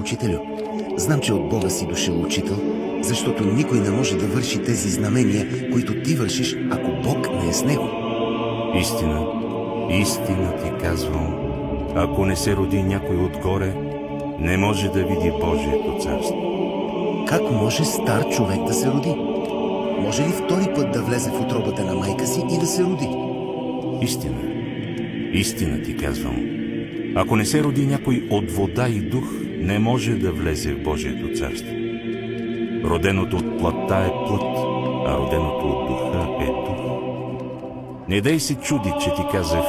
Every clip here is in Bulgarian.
Учителю, знам, че от Бога си дошъл учител, защото никой не може да върши тези знамения, които ти вършиш, ако Бог не е с него. Истина, истина ти казвам, ако не се роди някой отгоре, не може да види Божието царство. Как може стар човек да се роди? Може ли втори път да влезе в утробата на майка си и да се роди? Истина, истина ти казвам, ако не се роди някой от вода и дух, не може да влезе в Божието царство. Роденото от плътта е плът, а роденото от духа е дух. Не дай се чуди, че ти казах,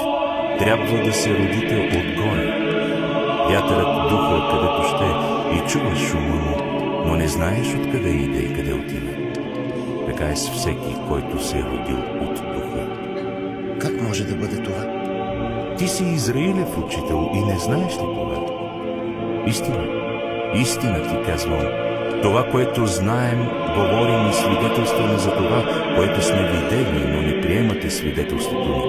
трябва да се родите отгоре. Вятърът духа където ще и чуваш шума му, но не знаеш откъде иде и къде отива. Така е с всеки, който се е родил от духа. Как може да бъде това? Ти си Израилев учител и не знаеш ли това? Истина, истина ти казвам, това, което знаем, говорим и свидетелстваме за това, което сме видели, но не приемате свидетелството ни.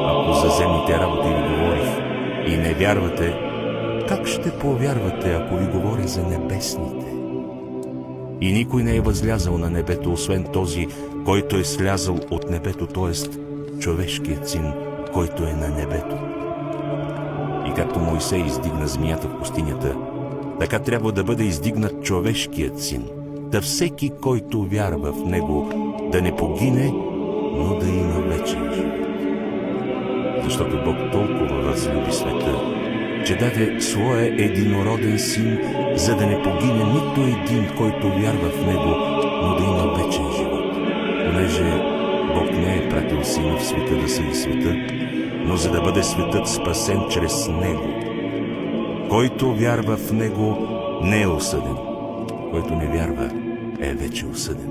Ако за земните работи ви говорих и не вярвате, как ще повярвате, ако ви говоря за небесните? И никой не е възлязал на небето, освен този, който е слязал от небето, т.е. човешкият син, който е на небето. И както Мойсей издигна змията в пустинята, така трябва да бъде издигнат човешкият син, да всеки, който вярва в него, да не погине, но да има вечен живот. Защото Бог толкова възлюби света, че даде своя единороден син, за да не погине нито един, който вярва в него, но да има вечен живот. Понеже Бог не е пратил сина в света да съди света, но за да бъде светът спасен чрез него. Който вярва в него, не е осъден. Който не вярва, е вече осъден.